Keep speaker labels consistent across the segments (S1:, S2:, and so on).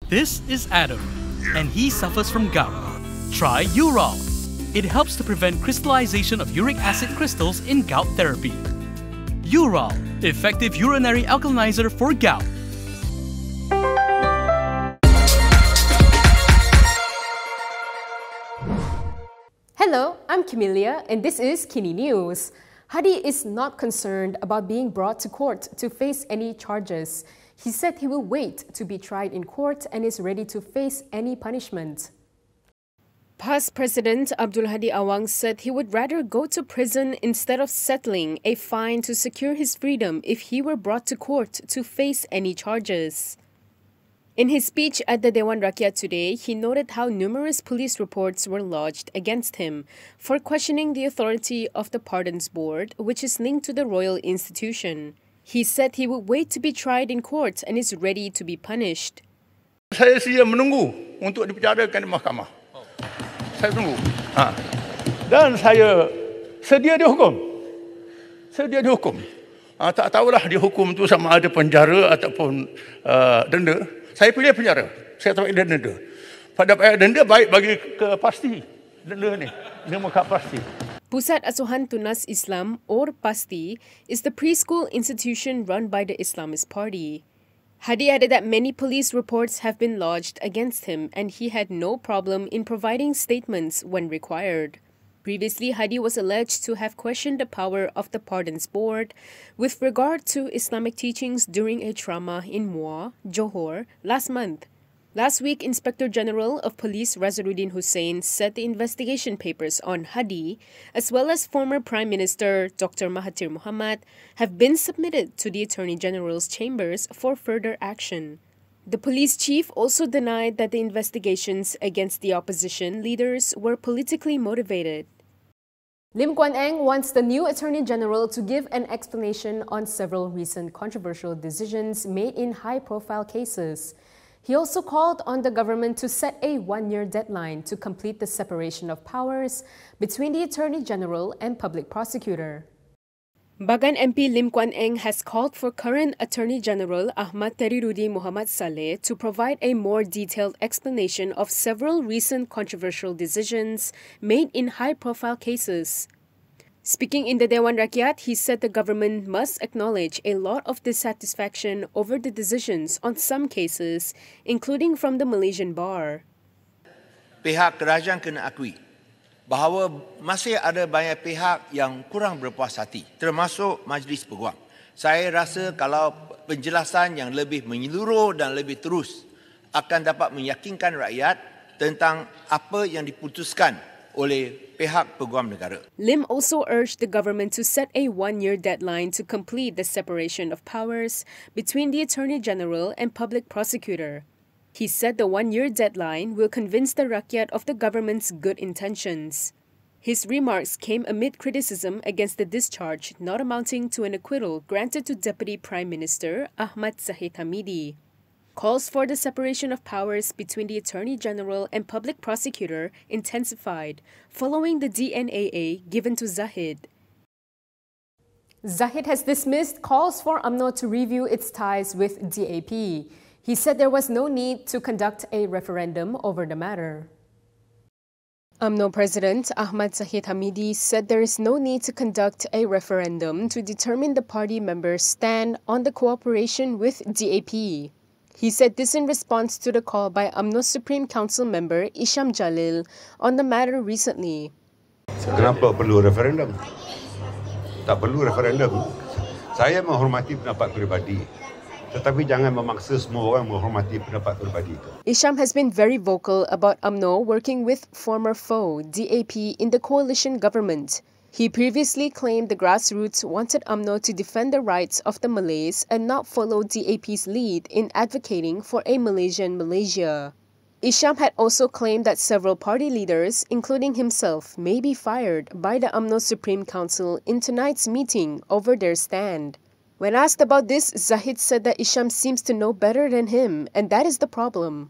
S1: This is Adam, and he suffers from gout. Try Urol. It helps to prevent crystallization of uric acid crystals in gout therapy. Urol, effective urinary alkalinizer for gout.
S2: Hello, I'm Camelia, and this is KiniNews. Hadi is not concerned about being brought to court to face any charges. He said he will wait to be tried in court and is ready to face any punishment. Past President Abdul Hadi Awang said he would rather go to prison instead of settling a fine to secure his freedom if he were brought to court to face any charges. In his speech at the Dewan Rakyat today, he noted how numerous police reports were lodged against him for questioning the authority of the Pardons Board, which is linked to the royal institution. He said he would wait to be tried in court and is ready to be punished.
S3: Saya sedia menunggu untuk dibicarakan di mahkamah. Saya tunggu. Dan saya sedia dihukum. Sedia dihukum. Tak tahulah dihukum tu sama ada penjara ataupun denda. Saya pilih penjara. Saya tak pilih denda. Pada denda baik bagi ke Pasti. Denda ni. Dia muka Pasti.
S2: Pusat Asuhan Tunas Islam or Pasti is the preschool institution run by the Islamist Party. Hadi added that many police reports have been lodged against him and he had no problem in providing statements when required. Previously, Hadi was alleged to have questioned the power of the Pardons Board with regard to Islamic teachings during a trauma in Muar, Johor, last month. Last week, Inspector General of Police Razaruddin Hussain said the investigation papers on Hadi, as well as former Prime Minister Dr. Mahathir Mohamad, have been submitted to the Attorney General's chambers for further action. The police chief also denied that the investigations against the opposition leaders were politically motivated. Lim Guan Eng wants the new Attorney General to give an explanation on several recent controversial decisions made in high-profile cases. He also called on the government to set a one-year deadline to complete the separation of powers between the Attorney General and Public Prosecutor. Bagan MP Lim Guan Eng has called for current Attorney General Ahmad Teriruddin Muhammad Saleh to provide a more detailed explanation of several recent controversial decisions made in high-profile cases. Speaking in the Dewan Rakyat, he said the government must acknowledge a lot of dissatisfaction over the decisions on some cases, including from the Malaysian bar.
S4: Pihak kerajaan kena akui bahawa masih ada banyak pihak yang kurang berpuas hati, termasuk Majlis Peguam. Saya rasa kalau penjelasan yang lebih menyeluruh dan lebih terus akan dapat meyakinkan rakyat tentang apa yang diputuskan oleh pihak Peguam Negara.
S2: Lim also urged the government to set a one-year deadline to complete the separation of powers between the Attorney General and Public Prosecutor. He said the one-year deadline will convince the rakyat of the government's good intentions. His remarks came amid criticism against the discharge not amounting to an acquittal granted to Deputy Prime Minister Ahmad Zahid Hamidi. Calls for the separation of powers between the Attorney General and Public Prosecutor intensified following the DNAA given to Zahid. Zahid has dismissed calls for UMNO to review its ties with DAP. He said there was no need to conduct a referendum over the matter. UMNO President Ahmad Zahid Hamidi said there is no need to conduct a referendum to determine the party members' stand on the cooperation with DAP. He said this in response to the call by UMNO Supreme Council member Isham Jalil on the matter recently.
S5: Kenapa perlu referendum? Tak perlu referendum. Saya menghormati pendapat peribadi. Tetapi jangan memaksa semua orang menghormati pendapat peribadi itu.
S2: Isham has been very vocal about UMNO working with former foe DAP in the coalition government. He previously claimed the grassroots wanted UMNO to defend the rights of the Malays and not follow DAP's lead in advocating for a Malaysian Malaysia. Isham had also claimed that several party leaders, including himself, may be fired by the UMNO Supreme Council in tonight's meeting over their stand. When asked about this, Zahid said that Isham seems to know better than him, and that is the problem.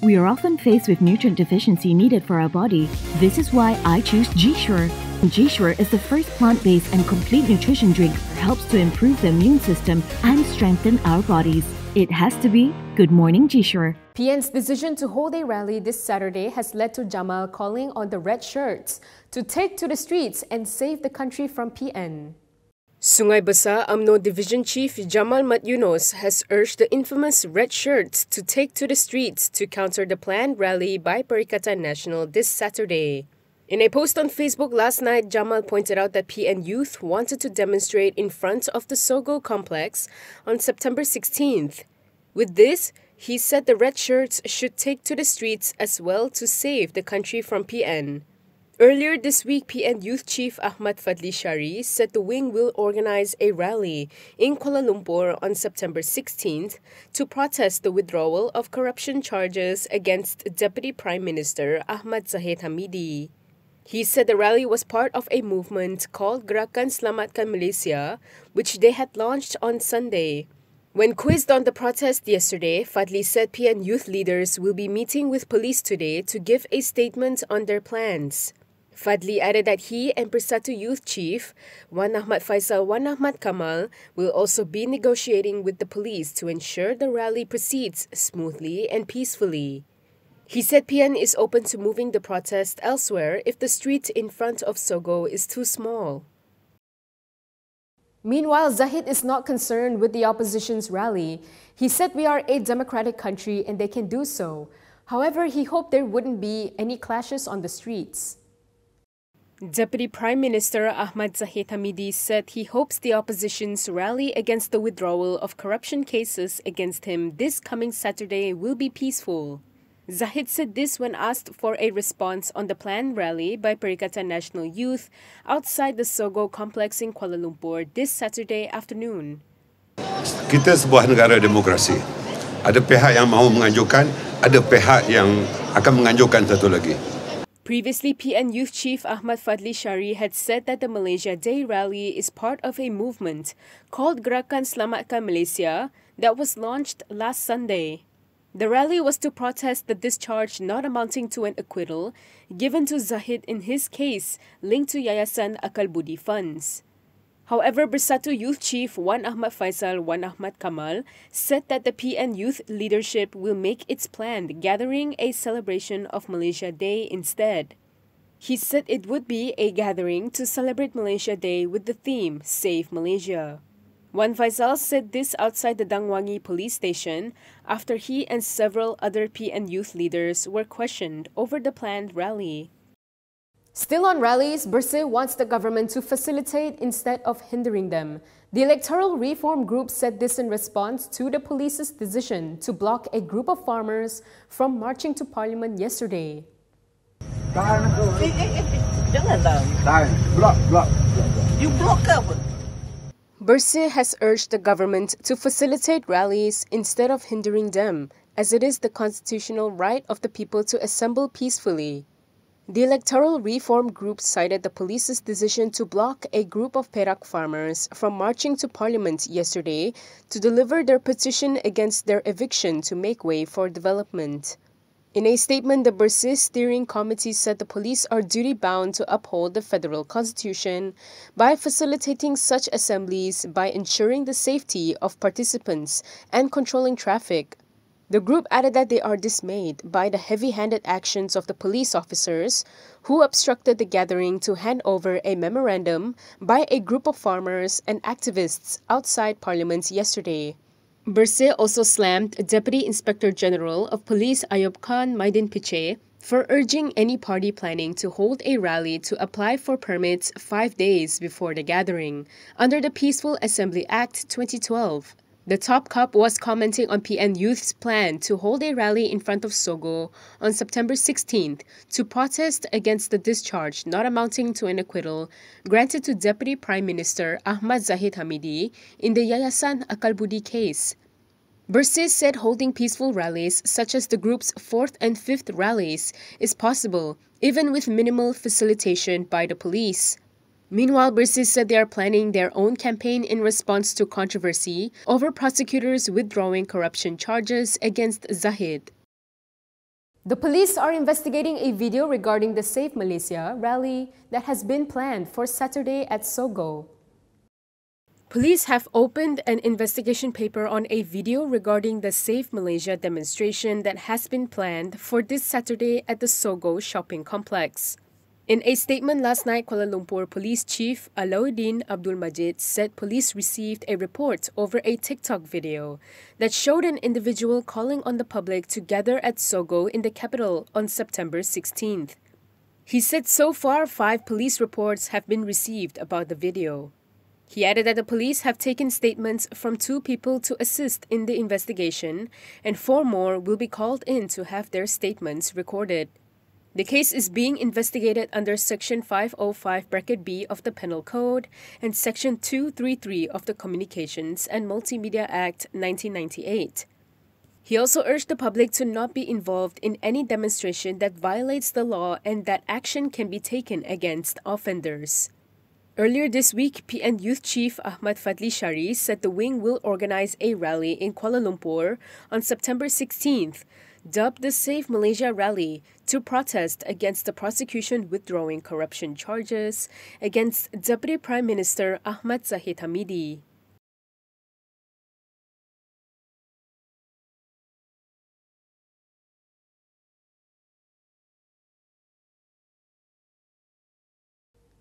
S6: We are often faced with nutrient deficiency needed for our body. This is why I choose G-Sure. G-Sure is the first plant-based and complete nutrition drink that helps to improve the immune system and strengthen our bodies. It has to be Good Morning Jishore.
S2: PN's decision to hold a rally this Saturday has led to Jamal calling on the red shirts to take to the streets and save the country from PN. Sungai Besar UMNO Division Chief Jamal Mat Yunos has urged the infamous red shirts to take to the streets to counter the planned rally by Perikatan Nasional this Saturday. In a post on Facebook last night, Jamal pointed out that PN youth wanted to demonstrate in front of the Sogo complex on September 16th. With this, he said the red shirts should take to the streets as well to save the country from PN. Earlier this week, PN Youth Chief Ahmad Fadli Shari said the wing will organize a rally in Kuala Lumpur on September 16th to protest the withdrawal of corruption charges against Deputy Prime Minister Ahmad Zahid Hamidi. He said the rally was part of a movement called Gerakan Selamatkan Malaysia, which they had launched on Sunday. When quizzed on the protest yesterday, Fadli said PN youth leaders will be meeting with police today to give a statement on their plans. Fadli added that he and Bersatu Youth Chief, Wan Ahmad Faisal Wan Ahmad Kamal, will also be negotiating with the police to ensure the rally proceeds smoothly and peacefully. He said PN is open to moving the protest elsewhere if the street in front of Sogo is too small. Meanwhile, Zahid is not concerned with the opposition's rally. He said we are a democratic country and they can do so. However, he hoped there wouldn't be any clashes on the streets. Deputy Prime Minister Ahmad Zahid Hamidi said he hopes the opposition's rally against the withdrawal of corruption cases against him this coming Saturday will be peaceful. Zahid said this when asked for a response on the planned rally by Perikatan Nasional Youth outside the Sogo complex in Kuala Lumpur this Saturday afternoon.
S5: Kita sebuah negara demokrasi. Ada pihak yang mahu menganjurkan, ada pihak yang akan menganjurkan satu lagi.
S2: Previously, PN Youth Chief Ahmad Fadli Shari had said that the Malaysia Day rally is part of a movement called Gerakan Selamatkan Malaysia that was launched last Sunday. The rally was to protest the discharge not amounting to an acquittal given to Zahid in his case linked to Yayasan Akal Budi funds. However, Bersatu Youth Chief Wan Ahmad Faisal Wan Ahmad Kamal said that the PN youth leadership will make its planned gathering a celebration of Malaysia Day instead. He said it would be a gathering to celebrate Malaysia Day with the theme Save Malaysia. Wan Faisal said this outside the Dangwangi police station after he and several other PN youth leaders were questioned over the planned rally. Still on rallies, Bersih wants the government to facilitate instead of hindering them. The electoral reform group said this in response to the police's decision to block a group of farmers from marching to parliament yesterday.
S7: You block up.
S2: Bersih has urged the government to facilitate rallies instead of hindering them, as it is the constitutional right of the people to assemble peacefully. The electoral reform group cited the police's decision to block a group of Perak farmers from marching to parliament yesterday to deliver their petition against their eviction to make way for development. In a statement, the Bersih Steering Committee said the police are duty-bound to uphold the federal constitution by facilitating such assemblies by ensuring the safety of participants and controlling traffic. The group added that they are dismayed by the heavy-handed actions of the police officers who obstructed the gathering to hand over a memorandum by a group of farmers and activists outside Parliament yesterday. Bersih also slammed Deputy Inspector General of Police Ayub Khan Maidin Piche for urging any party planning to hold a rally to apply for permits 5 days before the gathering under the Peaceful Assembly Act 2012. The top cop was commenting on PN Youth's plan to hold a rally in front of Sogo on September 16th to protest against the discharge not amounting to an acquittal granted to Deputy Prime Minister Ahmad Zahid Hamidi in the Yayasan Akal Budi case. Bersih said holding peaceful rallies such as the group's 4th and 5th rallies is possible, even with minimal facilitation by the police. Meanwhile, Bersih said they are planning their own campaign in response to controversy over prosecutors withdrawing corruption charges against Zahid. The police are investigating a video regarding the Save Malaysia rally that has been planned for Saturday at Sogo. Police have opened an investigation paper on a video regarding the Save Malaysia demonstration that has been planned for this Saturday at the Sogo shopping complex. In a statement last night, Kuala Lumpur Police Chief Alauddin Abdul Majid said police received a report over a TikTok video that showed an individual calling on the public to gather at Sogo in the capital on September 16th. He said so far 5 police reports have been received about the video. He added that the police have taken statements from 2 people to assist in the investigation, and 4 more will be called in to have their statements recorded. The case is being investigated under Section 505(b) of the Penal Code and Section 233 of the Communications and Multimedia Act 1998. He also urged the public to not be involved in any demonstration that violates the law and that action can be taken against offenders. Earlier this week, PN Youth Chief Ahmad Fadli Shari said the wing will organize a rally in Kuala Lumpur on September 16th, dubbed the Save Malaysia Rally, to protest against the prosecution withdrawing corruption charges against Deputy Prime Minister Ahmad Zahid Hamidi.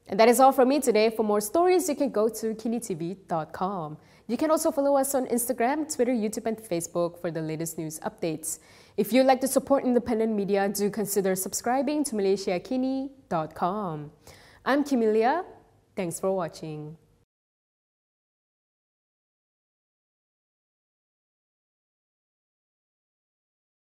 S8: And that is all from me today. For more stories, you can go to Kinitv.com. You can also follow us on Instagram, Twitter, YouTube, and Facebook for the latest news updates. If you'd like to support independent media, do consider subscribing to MalaysiaKini.com. I'm Kimilia. Thanks for watching.